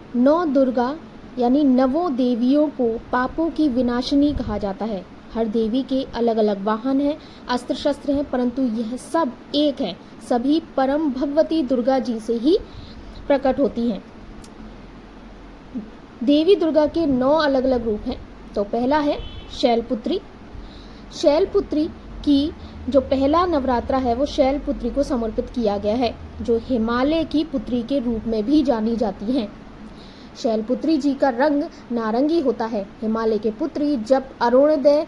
नौ दुर्गा यानी नवों देवियों को पापों की विनाशिनी कहा जाता है। हर देवी के अलग अलग वाहन हैं, अस्त्र शस्त्र हैं, परंतु यह सब एक है। सभी परम भगवती दुर्गा जी से ही प्रकट होती हैं। देवी दुर्गा के 9 अलग अलग रूप हैं। तो पहला है शैलपुत्री। शैलपुत्री की जो पहला नवरात्रा है वो शैलपुत्री को समर्पित किया गया है, जो हिमालय की पुत्री के रूप में भी जानी जाती हैं। शैलपुत्री जी का रंग नारंगी होता है। हिमालय के पुत्री जब अरुणोदय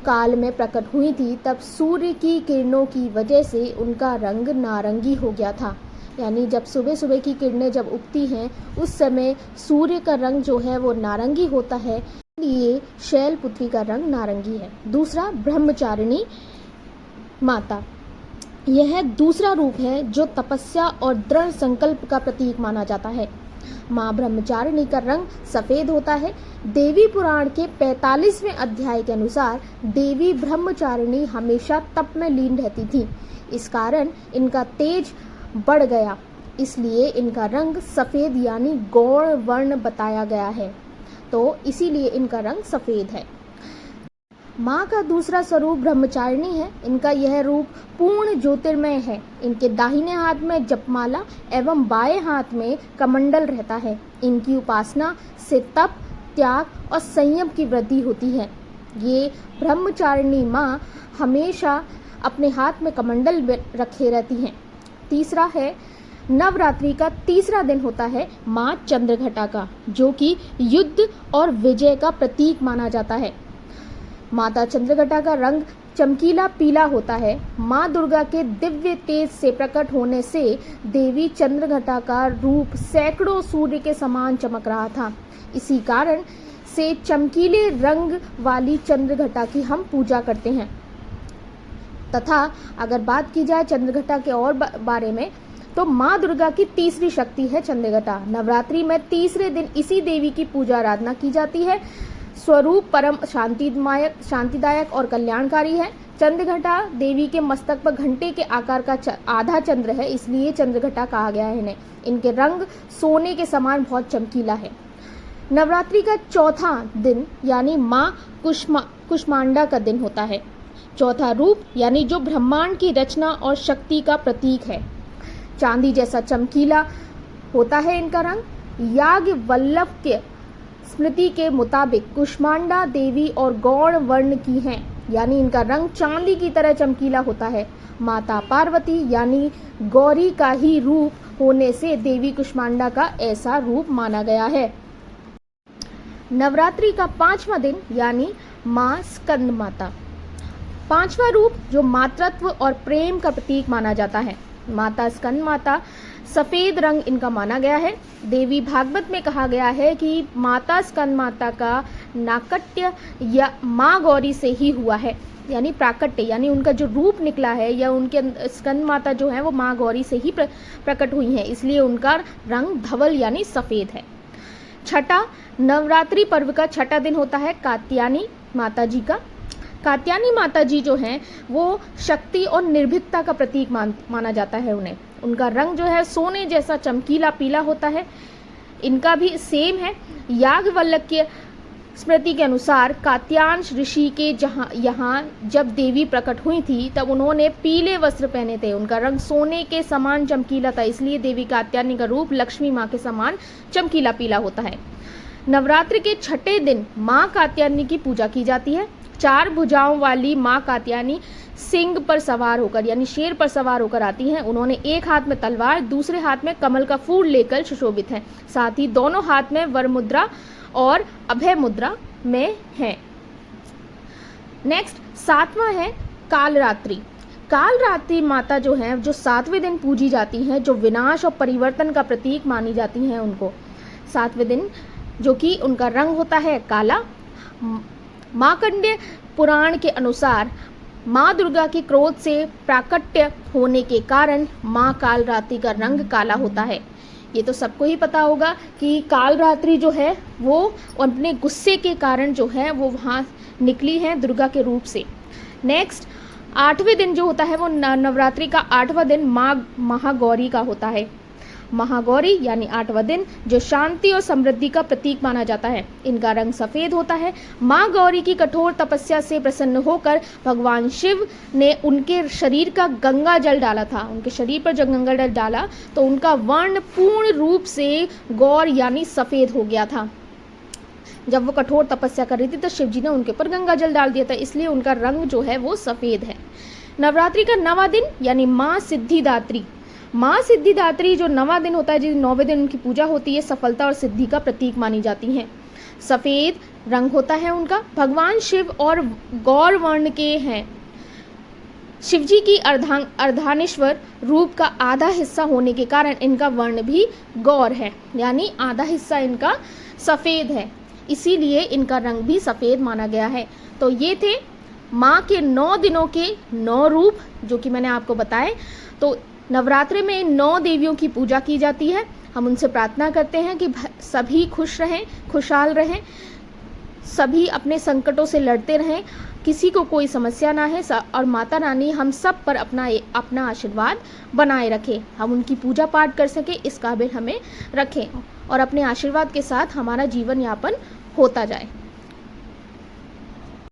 काल में प्रकट हुई थी तब सूर्य की किरणों की वजह से उनका रंग नारंगी हो गया था। यानी जब सुबह सुबह की किरणें जब उगती हैं उस समय सूर्य का रंग जो है वो नारंगी होता है, इसलिए शैलपुत्री का रंग नारंगी है। दूसरा ब्रह्मचारिणी माता। यह दूसरा रूप है जो तपस्या और दृढ़ संकल्प का प्रतीक माना जाता है। माँ ब्रह्मचारिणी का रंग सफेद होता है। देवी पुराण के 45वें अध्याय के अनुसार देवी ब्रह्मचारिणी हमेशा तप में लीन रहती थी। इस कारण इनका तेज बढ़ गया, इसलिए इनका रंग सफेद यानी गौण वर्ण बताया गया है, तो इसीलिए इनका रंग सफेद है। माँ का दूसरा स्वरूप ब्रह्मचारिणी है। इनका यह रूप पूर्ण ज्योतिर्मय है। इनके दाहिने हाथ में जपमाला एवं बाएं हाथ में कमंडल रहता है। इनकी उपासना से तप, त्याग और संयम की वृद्धि होती है। ये ब्रह्मचारिणी माँ हमेशा अपने हाथ में कमंडल रखे रहती हैं। तीसरा है नवरात्रि का तीसरा दिन होता है माँ चंद्रघटा का, जो कि युद्ध और विजय का प्रतीक माना जाता है। माता चंद्रघटा का रंग चमकीला पीला होता है। माँ दुर्गा के दिव्य तेज से प्रकट होने से देवी चंद्रघटा का रूप सैकड़ों सूर्य के समान चमक रहा था। इसी कारण से चमकीले रंग वाली चंद्रघटा की हम पूजा करते हैं। तथा अगर बात की जाए चंद्रघटा के और बारे में, तो माँ दुर्गा की तीसरी शक्ति है चंद्रघटा। नवरात्रि में तीसरे दिन इसी देवी की पूजा आराधना की जाती है। स्वरूप परम शांतिदायक और कल्याणकारी है। चंद्रघटा देवी के मस्तक पर घंटे के आकार का आधा चंद्र है, इसलिए चंद्रघटा कहा गया है इन्हें। इनके रंग सोने के समान बहुत चमकीला है। नवरात्रि का चौथा दिन यानी माँ कुष्मांडा का दिन होता है। चौथा रूप यानी जो ब्रह्मांड की रचना और शक्ति का प्रतीक है। चांदी जैसा चमकीला होता है इनका रंग। याज्ञवल्क्य के स्मृति के मुताबिक कुष्मांडा देवी और गौण वर्ण की हैं, यानी इनका रंग चांदी की तरह चमकीला होता है। माता पार्वती यानी गौरी का ही रूप होने से देवी कुष्मांडा का ऐसा रूप माना गया है। नवरात्रि का 5वां दिन यानी माँ स्कंद माता। 5वां रूप जो मातृत्व और प्रेम का प्रतीक माना जाता है। माता स्कंद माता सफेद रंग इनका माना गया है। देवी भागवत में कहा गया है कि माता स्कंद माता का नाकट्य या माँ गौरी से ही हुआ है, यानी प्राकट्य, यानी उनका जो रूप निकला है या उनके स्कंद माता जो है वो माँ गौरी से ही प्रकट हुई हैं, इसलिए उनका रंग धवल यानी सफेद है। छठा नवरात्रि पर्व का छठा दिन होता है कात्यायनी माता जी का। कात्यायनी माता जी जो हैं वो शक्ति और निर्भीकता का प्रतीक माना जाता है उन्हें। उनका रंग जो है सोने जैसा चमकीला पीला होता है। इनका भी सेम है। याज्ञवल्क्य स्मृति के अनुसार कात्यायन ऋषि के यहाँ जब देवी प्रकट हुई थी तब उन्होंने पीले वस्त्र पहने थे। उनका रंग सोने के समान चमकीला था, इसलिए देवी कात्यायनी का रूप लक्ष्मी माँ के समान चमकीला पीला होता है। नवरात्रि के छठे दिन माँ कात्यायनी की पूजा की जाती है। 4 भुजाओं वाली माँ कात्यायनी सिंह पर सवार होकर यानी शेर पर सवार होकर आती हैं। उन्होंने एक हाथ में तलवार, दूसरे हाथ में कमल का फूल लेकर सुशोभित हैं। साथ ही दोनों हाथ में वर मुद्रा और अभय मुद्रा में हैं। नेक्स्ट 7वां है कालरात्रि। कालरात्रि माता जो है जो 7वें दिन पूजी जाती हैं, जो विनाश और परिवर्तन का प्रतीक मानी जाती हैं उनको। 7वें दिन जो कि उनका रंग होता है काला। मार्कंडेय पुराण के अनुसार माँ दुर्गा के क्रोध से प्राकट्य होने के कारण माँ कालरात्रि का रंग काला होता है। ये तो सबको ही पता होगा कि कालरात्रि जो है वो अपने गुस्से के कारण जो है वो वहाँ निकली है दुर्गा के रूप से। नेक्स्ट 8वें दिन जो होता है वो नवरात्रि का 8वां दिन माँ महागौरी का होता है। महागौरी यानी 8वां दिन, जो शांति और समृद्धि का प्रतीक माना जाता है। इनका रंग सफेद होता है। माँ गौरी की कठोर तपस्या से प्रसन्न होकर भगवान शिव ने उनके शरीर का गंगा जल डाला था। उनके शरीर पर जब गंगा जल डाला तो उनका वर्ण पूर्ण रूप से गौर यानी सफेद हो गया था। जब वो कठोर तपस्या कर रही थी तो शिव जी ने उनके ऊपर गंगा जल डाल दिया था, इसलिए उनका रंग जो है वो सफ़ेद है। नवरात्रि का 9वां दिन यानी माँ सिद्धिदात्री। माँ सिद्धिदात्री जो 9वां दिन होता है, जिस 9वें दिन उनकी पूजा होती है, सफलता और सिद्धि का प्रतीक मानी जाती हैं। सफ़ेद रंग होता है उनका। भगवान शिव और गौर वर्ण के हैं। शिव जी की अर्धानेश्वर रूप का आधा हिस्सा होने के कारण इनका वर्ण भी गौर है, यानी आधा हिस्सा इनका सफ़ेद है, इसीलिए इनका रंग भी सफ़ेद माना गया है। तो ये थे माँ के 9 दिनों के 9 रूप जो कि मैंने आपको बताए। तो नवरात्रि में 9 देवियों की पूजा की जाती है। हम उनसे प्रार्थना करते हैं कि सभी खुश रहें, खुशहाल रहें, सभी अपने संकटों से लड़ते रहें, किसी को कोई समस्या ना है, और माता रानी हम सब पर अपना आशीर्वाद बनाए रखें। हम उनकी पूजा पाठ कर सकें, इस काबिल हमें रखें और अपने आशीर्वाद के साथ हमारा जीवन यापन होता जाए।